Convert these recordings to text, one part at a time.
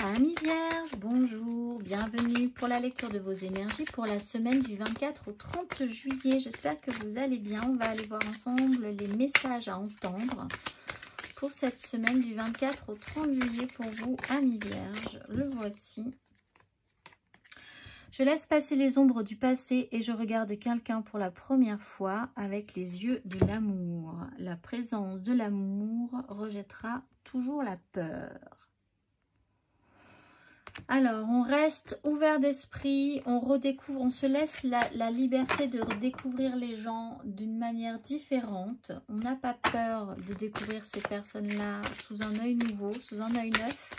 Amis Vierges, bonjour, bienvenue pour la lecture de vos énergies pour la semaine du 24 au 30 juillet. J'espère que vous allez bien. On va aller voir ensemble les messages à entendre pour cette semaine du 24 au 30 juillet pour vous, Amis Vierges. Le voici. Je laisse passer les ombres du passé et je regarde quelqu'un pour la première fois avec les yeux de l'amour. La présence de l'amour rejettera toujours la peur. Alors, on reste ouvert d'esprit, on redécouvre, on se laisse la liberté de redécouvrir les gens d'une manière différente. On n'a pas peur de découvrir ces personnes-là sous un œil nouveau, sous un œil neuf.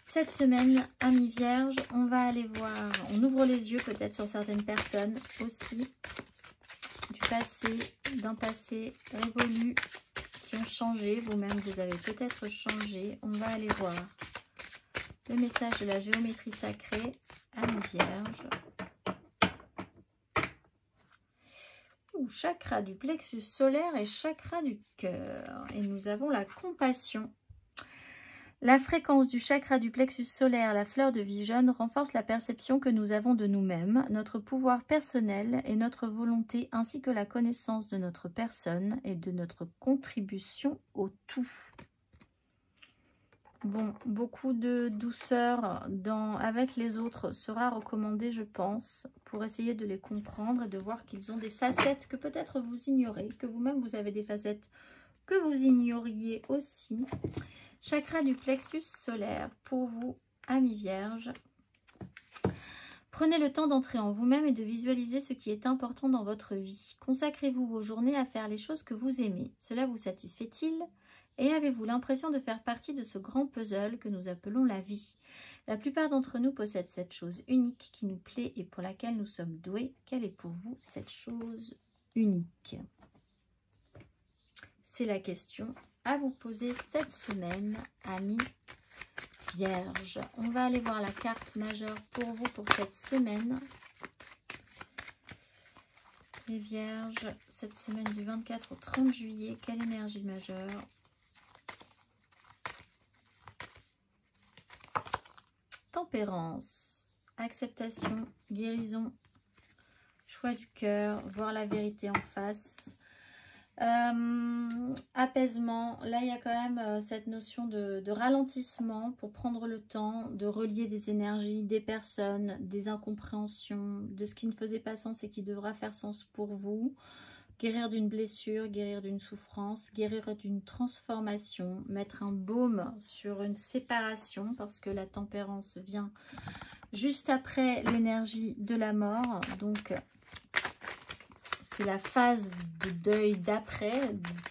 Cette semaine, amis vierges, on va aller voir, on ouvre les yeux peut-être sur certaines personnes aussi, du passé, d'un passé révolu, qui ont changé, vous-même vous avez peut-être changé. On va aller voir le message de la géométrie sacrée, amis vierges. Chakra du plexus solaire et chakra du cœur. Et nous avons la compassion. La fréquence du chakra du plexus solaire, la fleur de vie jaune, renforce la perception que nous avons de nous-mêmes, notre pouvoir personnel et notre volonté, ainsi que la connaissance de notre personne et de notre contribution au tout. Bon, beaucoup de douceur avec les autres sera recommandé, je pense, pour essayer de les comprendre et de voir qu'ils ont des facettes que peut-être vous ignorez, que vous-même vous avez des facettes que vous ignoriez aussi. Chakra du plexus solaire, pour vous, amis vierges. Prenez le temps d'entrer en vous-même et de visualiser ce qui est important dans votre vie. Consacrez-vous vos journées à faire les choses que vous aimez. Cela vous satisfait-il? Et avez-vous l'impression de faire partie de ce grand puzzle que nous appelons la vie? La plupart d'entre nous possèdent cette chose unique qui nous plaît et pour laquelle nous sommes doués. Quelle est pour vous cette chose unique? C'est la question à vous poser cette semaine, amis vierges. On va aller voir la carte majeure pour vous pour cette semaine. Les vierges, cette semaine du 24 au 30 juillet, quelle énergie majeure? Tempérance, acceptation, guérison, choix du cœur, voir la vérité en face. Apaisement, là il y a quand même cette notion de ralentissement pour prendre le temps de relier des énergies, des personnes, des incompréhensions, de ce qui ne faisait pas sens et qui devra faire sens pour vous. Guérir d'une blessure, guérir d'une souffrance, guérir d'une transformation, mettre un baume sur une séparation parce que la tempérance vient juste après l'énergie de la mort, donc c'est la phase de deuil d'après,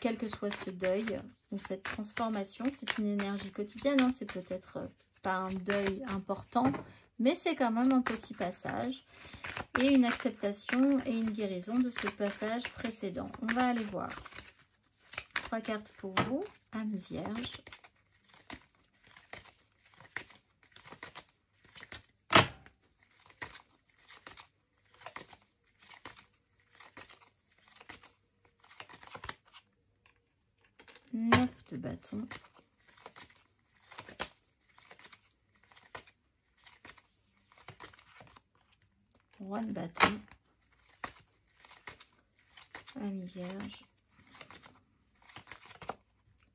quel que soit ce deuil ou cette transformation. C'est une énergie quotidienne, hein, c'est peut-être pas un deuil important, mais c'est quand même un petit passage et une acceptation et une guérison de ce passage précédent. On va aller voir 3 cartes pour vous, amis vierges. Neuf de bâton. Roi de bâton. Amis vierge.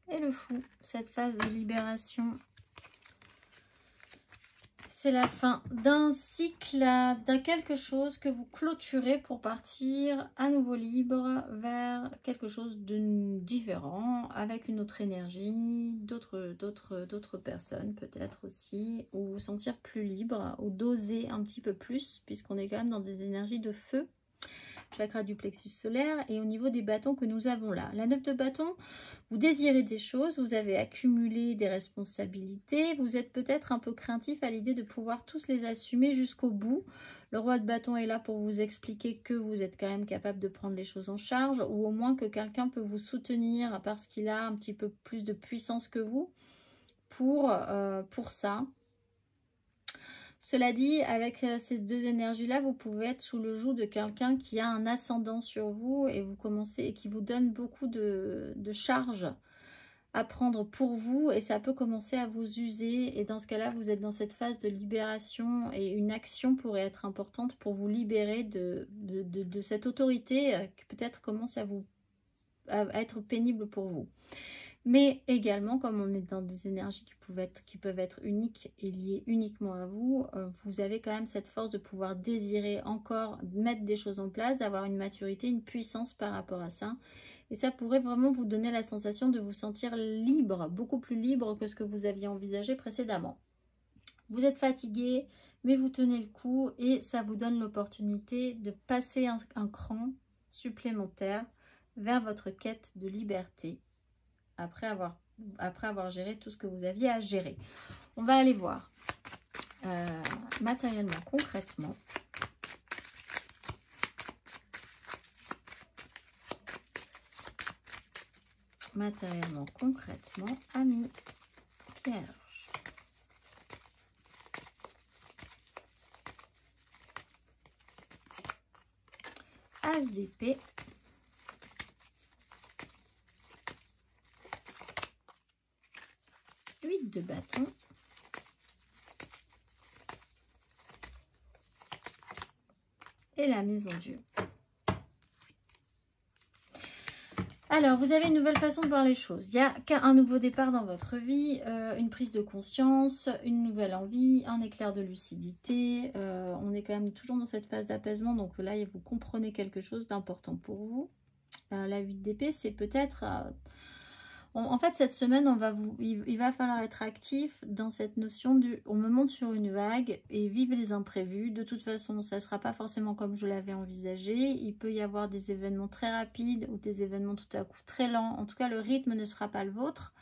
Et le fou, cette phase de libération. C'est la fin d'un cycle, d'un quelque chose que vous clôturez pour partir à nouveau libre vers quelque chose de différent, avec une autre énergie, d'autres personnes peut-être aussi, ou vous sentir plus libre, ou d'oser un petit peu plus, puisqu'on est quand même dans des énergies de feu. Chakra du plexus solaire et au niveau des bâtons que nous avons là. La 9 de bâton, vous désirez des choses, vous avez accumulé des responsabilités, vous êtes peut-être un peu craintif à l'idée de pouvoir tous les assumer jusqu'au bout. Le roi de bâton est là pour vous expliquer que vous êtes quand même capable de prendre les choses en charge ou au moins que quelqu'un peut vous soutenir parce qu'il a un petit peu plus de puissance que vous pour ça. Cela dit, avec ces deux énergies-là, vous pouvez être sous le joug de quelqu'un qui a un ascendant sur vous et vous commencez et qui vous donne beaucoup de charges à prendre pour vous et ça peut commencer à vous user. Et dans ce cas-là, vous êtes dans cette phase de libération et une action pourrait être importante pour vous libérer de cette autorité qui peut-être commence à être pénible pour vous. Mais également, comme on est dans des énergies qui peuvent être uniques et liées uniquement à vous, vous avez quand même cette force de pouvoir désirer encore, mettre des choses en place, d'avoir une maturité, une puissance par rapport à ça. Et ça pourrait vraiment vous donner la sensation de vous sentir libre, beaucoup plus libre que ce que vous aviez envisagé précédemment. Vous êtes fatigué, mais vous tenez le coup et ça vous donne l'opportunité de passer un cran supplémentaire vers votre quête de liberté après avoir géré tout ce que vous aviez à gérer. On va aller voir matériellement, concrètement. Matériellement, concrètement, amis vierge. As d'épée. De bâton et la maison Dieu. Alors, vous avez une nouvelle façon de voir les choses. Il y a un nouveau départ dans votre vie, une prise de conscience, une nouvelle envie, un éclair de lucidité. On est quand même toujours dans cette phase d'apaisement, donc là, vous comprenez quelque chose d'important pour vous. La 8 d'épée, c'est peut-être... En fait, cette semaine, il va falloir être actif dans cette notion du on me monte sur une vague et vive les imprévus. De toute façon, ça ne sera pas forcément comme je l'avais envisagé. Il peut y avoir des événements très rapides ou des événements tout à coup très lents. En tout cas, le rythme ne sera pas le vôtre.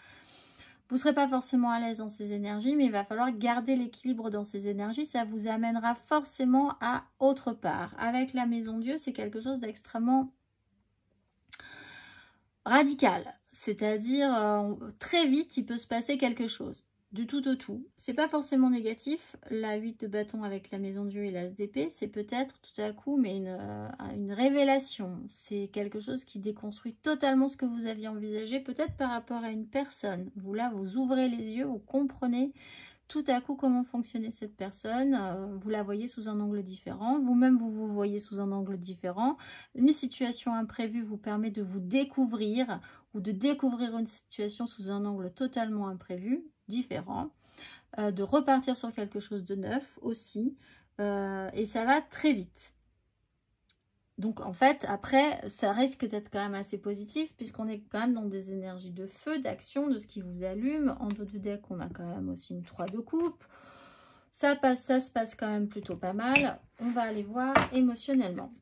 Vous ne serez pas forcément à l'aise dans ces énergies, mais il va falloir garder l'équilibre dans ces énergies. Ça vous amènera forcément à autre part. Avec la maison Dieu, c'est quelque chose d'extrêmement radical. C'est-à-dire, très vite, il peut se passer quelque chose. Du tout au tout. C'est pas forcément négatif. La 8 de bâton avec la maison Dieu et l'as d'épée, c'est peut-être tout à coup, mais une révélation. C'est quelque chose qui déconstruit totalement ce que vous aviez envisagé, peut-être par rapport à une personne. Vous, là, vous ouvrez les yeux, vous comprenez tout à coup comment fonctionnait cette personne, vous la voyez sous un angle différent, vous-même vous voyez sous un angle différent. Une situation imprévue vous permet de vous découvrir ou de découvrir une situation sous un angle totalement imprévu, différent, de repartir sur quelque chose de neuf aussi, et ça va très vite. Donc en fait, après, ça risque d'être quand même assez positif puisqu'on est quand même dans des énergies de feu, d'action, de ce qui vous allume. En dos du deck, on a quand même aussi une 3 de coupe. Ça se passe quand même plutôt pas mal. On va aller voir émotionnellement.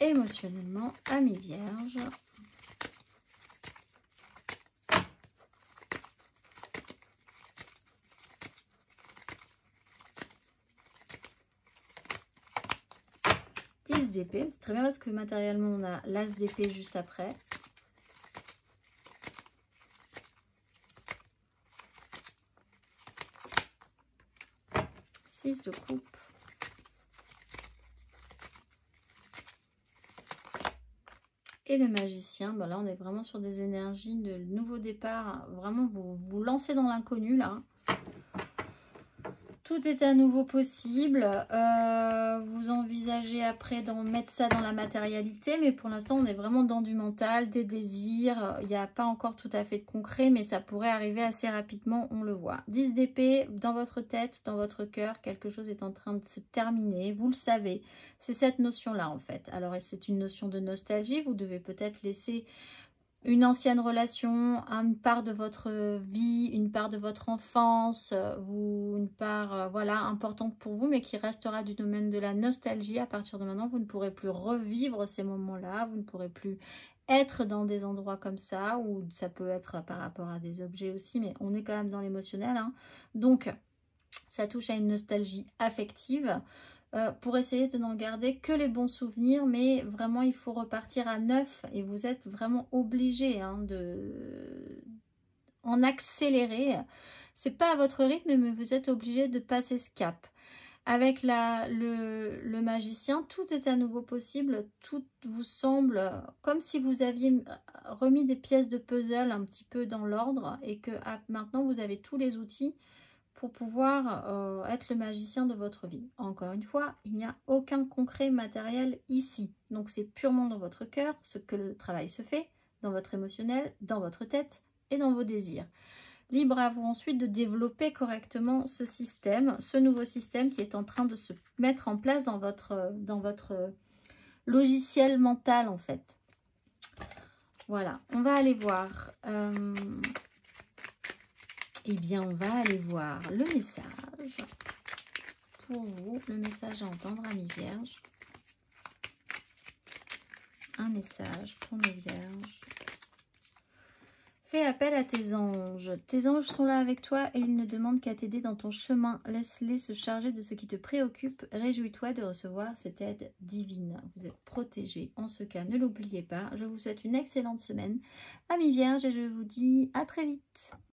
Émotionnellement, amis vierges. D'épée, c'est très bien parce que matériellement on a l'as d'épée juste après. Six de coupe. Et le magicien, ben là on est vraiment sur des énergies de nouveau départ. Vraiment vous lancez dans l'inconnu là. Tout est à nouveau possible. Vous envisagez après d'en mettre ça dans la matérialité, mais pour l'instant, on est vraiment dans du mental, des désirs. Il n'y a pas encore tout à fait de concret, mais ça pourrait arriver assez rapidement, on le voit. 10 d'épée, dans votre tête, dans votre cœur, quelque chose est en train de se terminer. Vous le savez, c'est cette notion-là en fait. Alors, c'est une notion de nostalgie. Vous devez peut-être laisser une ancienne relation, une part de votre vie, une part de votre enfance, une part voilà, importante pour vous, mais qui restera du domaine de la nostalgie. À partir de maintenant, vous ne pourrez plus revivre ces moments-là, vous ne pourrez plus être dans des endroits comme ça, ou ça peut être par rapport à des objets aussi, mais on est quand même dans l'émotionnel, hein. Donc, ça touche à une nostalgie affective. Pour essayer de n'en garder que les bons souvenirs, mais vraiment il faut repartir à neuf et vous êtes vraiment obligé en accélérer. C'est pas à votre rythme, mais vous êtes obligé de passer ce cap. Avec le magicien, tout est à nouveau possible. Tout vous semble comme si vous aviez remis des pièces de puzzle un petit peu dans l'ordre et que maintenant vous avez tous les outils pour pouvoir être le magicien de votre vie. Encore une fois, il n'y a aucun concret matériel ici. Donc c'est purement dans votre cœur ce que le travail se fait, dans votre émotionnel, dans votre tête et dans vos désirs. Libre à vous ensuite de développer correctement ce système, ce nouveau système qui est en train de se mettre en place dans votre logiciel mental en fait. Voilà, on va aller voir. Eh bien, on va aller voir le message pour vous, le message à entendre, amis vierges. Un message pour nos vierges. Fais appel à tes anges. Tes anges sont là avec toi et ils ne demandent qu'à t'aider dans ton chemin. Laisse-les se charger de ce qui te préoccupe. Réjouis-toi de recevoir cette aide divine. Vous êtes protégés. En ce cas, ne l'oubliez pas. Je vous souhaite une excellente semaine, amis vierges, et je vous dis à très vite.